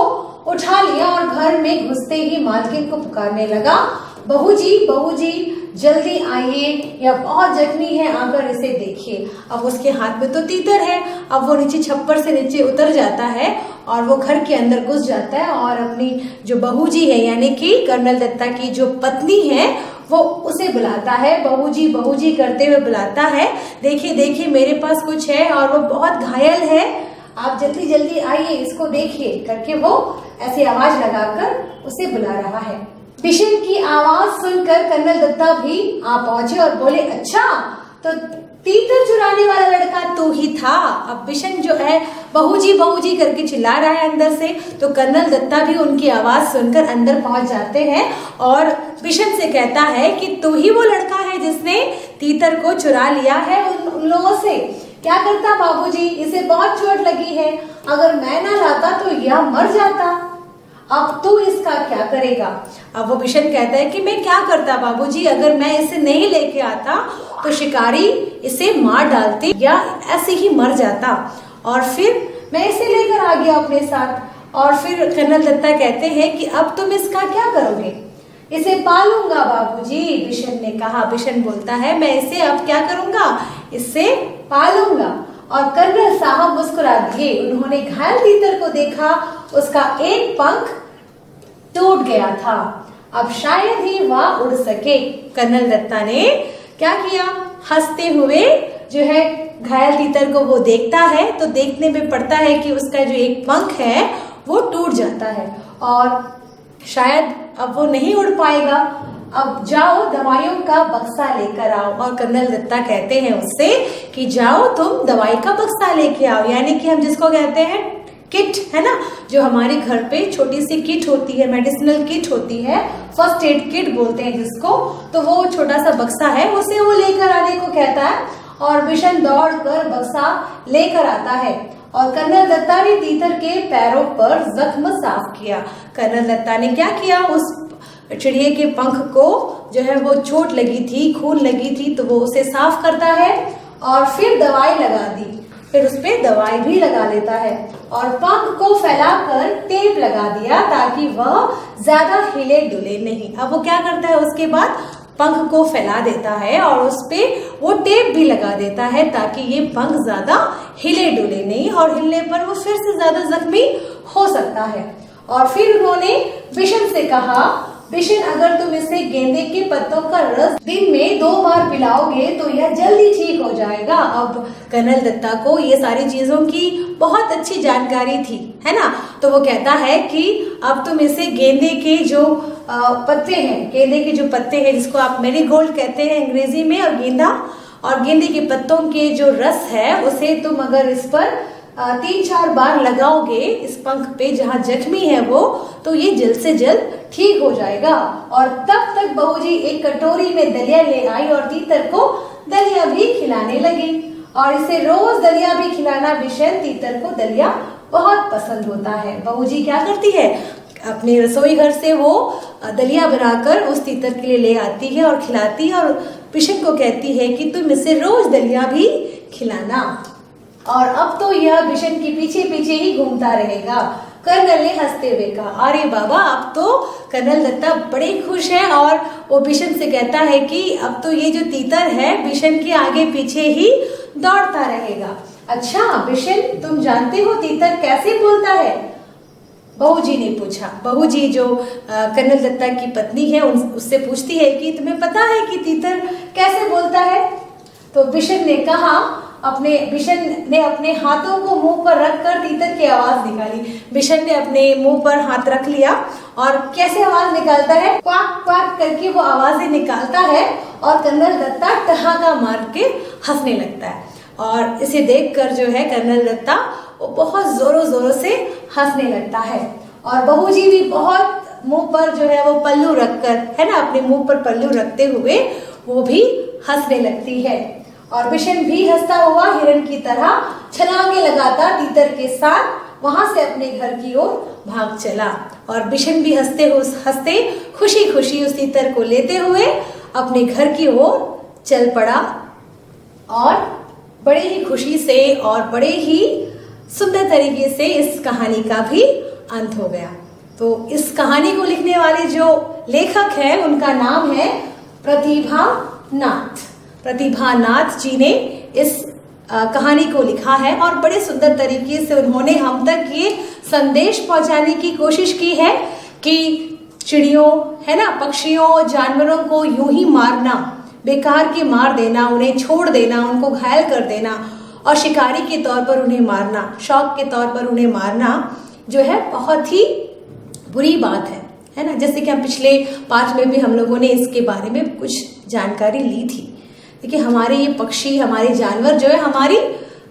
उठा लिया और घर में घुसते ही मालकिन को पुकारने लगा, बहू जी जल्दी आइए, यह बहुत जख्मी है, आकर इसे देखिए। अब उसके हाथ में तो तीतर है। अब वो नीचे छप्पर से नीचे उतर जाता है और वो घर के अंदर घुस जाता है और अपनी जो बहू जी है यानी कि कर्नल दत्ता की जो पत्नी है वो उसे बुलाता है, बहू जी करते हुए बुलाता है। देखिए देखिए मेरे पास कुछ है और वो बहुत घायल है, आप जल्दी जल्दी आइए, इसको देखिए करके वो ऐसी आवाज लगाकर उसे बुला रहा है। बिशन की आवाज सुनकर कर्नल दत्ता भी आ पहुंचे और बोले, अच्छा तो तीतर चुराने वाला लड़का तो ही था। अब बिशन जो है बहू जी करके चिल्ला रहा है अंदर से, तो कर्नल दत्ता भी उनकी आवाज सुनकर अंदर पहुंच जाते हैं और बिशन से कहता है कि तू ही वो लड़का है जिसने तीतर को चुरा लिया है उन लोगों से। क्या करता बाबूजी, इसे बहुत चोट लगी है, अगर मैं ना लाता तो यह मर जाता, अब तू इसका क्या करेगा। अब वो बिशन कहता है कि मैं क्या करता बाबूजी, अगर मैं इसे नहीं लेके आता तो शिकारी इसे मार डालते या ऐसे ही मर जाता, और फिर मैं इसे लेकर आ गया अपने साथ। और फिर कर्नल दत्ता कहते हैं कि अब तुम इसका क्या करोगे। इसे पालूंगा बाबूजी, बिशन ने कहा। बिशन बोलता है मैं इसे अब क्या करूंगा, इसे पालूंगा। और कर्नल साहब मुस्कुरा दिए, उन्होंने घायल तीतर को देखा, उसका एक पंख टूट गया था, अब शायद ही वह उड़ सके। कर्नल दत्ता ने क्या किया, हंसते हुए जो है घायल तीतर को वो देखता है तो देखने में पड़ता है कि उसका जो एक पंख है वो टूट जाता है और शायद अब वो नहीं उड़ पाएगा। अब जाओ दवाइयों का बक्सा लेकर आओ। और कर्नल दत्ता कहते हैं उससे कि जाओ तुम दवाई का बक्सा लेके आओ, यानी कि हम जिसको कहते हैं किट, है ना, जो हमारे घर पे छोटी सी किट होती है, मेडिसिनल किट होती है, फर्स्ट एड किट बोलते हैं जिसको, तो वो छोटा सा बक्सा है, उसे वो लेकर आने को कहता है और बिशन दौड़कर बक्सा लेकर आता है। और कर्नल दत्ता ने तीतर के पैरों पर जख्म साफ किया। कर्नल दत्ता ने क्या किया, उस चिड़िया के पंख को जो है वो चोट लगी थी, खून लगी थी, तो वो उसे साफ करता है और फिर दवाई लगा दी, फिर उस पे दवाई भी लगा लेता है और पंख को फैलाकर टेप लगा दिया ताकि वह ज्यादा हिले डुले नहीं। अब वो क्या करता है, उसके बाद पंख को फैला देता है और उस पे वो टेप भी लगा देता है ताकि ये पंख ज्यादा हिले डुले नहीं और हिलने पर वो फिर से ज्यादा जख्मी हो सकता है। और फिर उन्होंने बिशन से कहा, बिशन अगर तुम इसे गेंदे के पत्तों का रस दिन में 2 बार पिलाओगे तो यह जल्दी ठीक हो जाएगा। अब कर्नल दत्ता को ये सारी चीजों की बहुत अच्छी जानकारी थी, है ना, तो वो कहता है कि अब तुम इसे गेंदे के जो पत्ते हैं, गेंदे के जो पत्ते हैं जिसको आप मैरीगोल्ड कहते हैं अंग्रेजी में, और गेंदा और गेंदे के पत्तों के जो रस है उसे तुम अगर इस पर 3-4 बार लगाओगे इस पंख पे जहाँ जख्मी है वो, तो ये जल्द से जल्द ठीक हो जाएगा। और तब तक बहू जी एक कटोरी में दलिया ले आई और तीतर को दलिया भी खिलाने लगी और इसे रोज दलिया भी खिलाना बिशन तीतर को दलिया बहुत पसंद होता है। बहू जी क्या करती है, अपने रसोई घर से वो दलिया बनाकर उस तीतर के लिए ले आती है और खिलाती है और बिशन को कहती है कि तुम इसे रोज दलिया भी खिलाना। और अब तो यह बिशन के पीछे पीछे ही घूमता रहेगा। कर्नल ने हंसते हुए कहा, अरे बाबा, अब तो कर्नल दत्ता बड़े खुश है और वो बिशन से कहता है कि अब तो ये जो तीतर है बिशन के आगे पीछे ही दौड़ता रहेगा। अच्छा बिशन, तुम जानते हो तीतर कैसे बोलता है? बहू जी ने पूछा। बहू जी जो कर्नल दत्ता की पत्नी है उससे पूछती है कि तुम्हें पता है कि तीतर कैसे बोलता है? तो बिशन ने कहा, बिशन ने अपने हाथों को मुंह पर रखकर तीतर की आवाज निकाली। बिशन ने अपने मुंह पर हाथ रख लिया और कैसे आवाज निकालता है, क्वाक क्वाक करके वो आवाजें निकालता है और कर्नल दत्ता ठहाका मार के हंसने लगता है। और इसे देखकर जो है कर्नल दत्ता वो बहुत जोरों जोरों से हंसने लगता है और बहू जी भी बहुत मुंह पर जो है वो पल्लू रखकर, है ना, अपने मुंह पर पल्लू रखते हुए वो भी हंसने लगती है। और बिशन भी हंसता हुआ हिरण की तरह छलांगे लगाता तीतर के साथ वहां से अपने घर की ओर भाग चला। और बिशन भी हंसते खुशी खुशी उस तीतर को लेते हुए अपने घर की ओर चल पड़ा और बड़े ही खुशी से और बड़े ही सुंदर तरीके से इस कहानी का भी अंत हो गया। तो इस कहानी को लिखने वाले जो लेखक है उनका नाम है प्रतिभा नाथ। प्रतिभा नाथ जी ने इस कहानी को लिखा है और बड़े सुंदर तरीके से उन्होंने हम तक ये संदेश पहुंचाने की कोशिश की है कि चिड़ियों, है ना, पक्षियों, जानवरों को यूं ही मारना, बेकार के मार देना, उन्हें छोड़ देना, उनको घायल कर देना और शिकारी के तौर पर उन्हें मारना, शौक के तौर पर उन्हें मारना जो है बहुत ही बुरी बात है ना। जैसे कि हम पिछले पाठ में भी हम लोगों ने इसके बारे में कुछ जानकारी ली थी। देखिए, हमारे ये पक्षी, हमारे जानवर जो है हमारी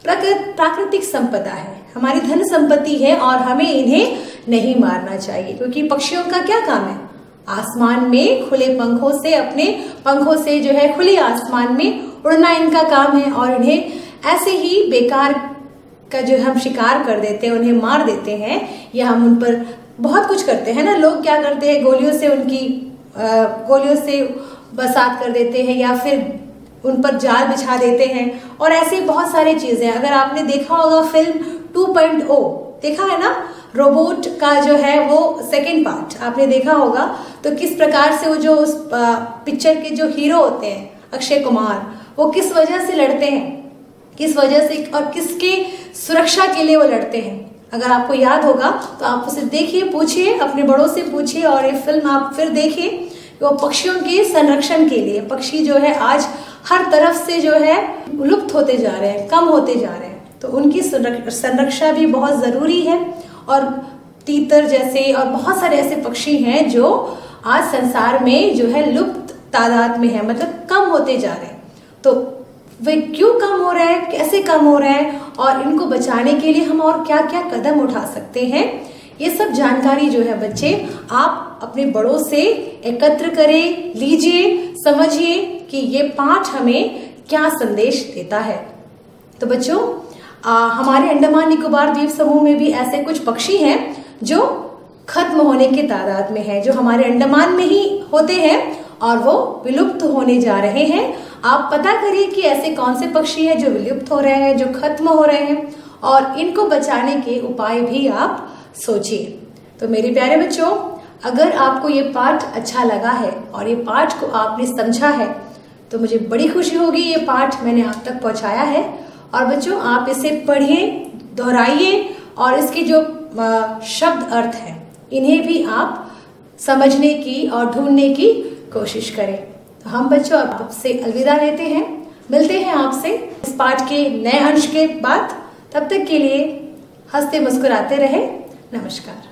प्राकृतिक संपदा है, हमारी धन संपत्ति है और हमें इन्हें नहीं मारना चाहिए। क्योंकि पक्षियों का क्या काम है? आसमान में खुले पंखों से, अपने पंखों से जो है खुले आसमान में उड़ना इनका काम है और इन्हें ऐसे ही बेकार का जो हम शिकार कर देते हैं, उन्हें मार देते हैं या हम उन पर बहुत कुछ करते हैं ना। लोग क्या करते हैं, गोलियों से बरसात कर देते हैं या फिर उन पर जाल बिछा देते हैं और ऐसी बहुत सारी चीजें। अगर आपने देखा होगा फिल्म 2.0 देखा है ना, रोबोट का जो है वो सेकंड पार्ट आपने देखा होगा, तो किस प्रकार से वो जो उस पिक्चर के जो हीरो होते हैं अक्षय कुमार, वो किस वजह से लड़ते हैं, किस वजह से और किसके सुरक्षा के लिए वो लड़ते हैं। अगर आपको याद होगा तो आप उसे देखिए, पूछिए, अपने बड़ों से पूछिए और ये फिल्म आप फिर देखिए। वो पक्षियों के संरक्षण के लिए, पक्षी जो है आज हर तरफ से जो है लुप्त होते जा रहे हैं, कम होते जा रहे हैं, तो उनकी संरक्षा भी बहुत जरूरी है। और तीतर जैसे और बहुत सारे ऐसे पक्षी हैं जो आज संसार में जो है लुप्त तादाद में है, मतलब कम होते जा रहे हैं। तो वे क्यों कम हो रहे हैं, कैसे कम हो रहे हैं और इनको बचाने के लिए हम और क्या क्या कदम उठा सकते हैं, ये सब जानकारी जो है बच्चे आप अपने बड़ों से एकत्र करें, लीजिए, समझिए कि ये पाठ हमें क्या संदेश देता है। तो बच्चों, हमारे अंडमान निकोबार द्वीप समूह में भी ऐसे कुछ पक्षी हैं जो खत्म होने के तादाद में है, जो हमारे अंडमान में ही होते हैं और वो विलुप्त होने जा रहे हैं। आप पता करिए कि ऐसे कौन से पक्षी हैं जो विलुप्त हो रहे हैं, जो खत्म हो रहे हैं, और इनको बचाने के उपाय भी आप सोचिए। तो मेरे प्यारे बच्चों, अगर आपको ये पाठ अच्छा लगा है और ये पाठ को आपने समझा है तो मुझे बड़ी खुशी होगी। ये पाठ मैंने आप तक पहुंचाया है और बच्चों आप इसे पढ़िए, दोहराइए और इसके जो शब्द अर्थ हैं इन्हें भी आप समझने की और ढूंढने की कोशिश करें। तो हम बच्चों आपसे अलविदा लेते हैं, मिलते हैं आपसे इस पाठ के नए अंश के बाद। तब तक के लिए हंसते मुस्कुराते रहे। नमस्कार।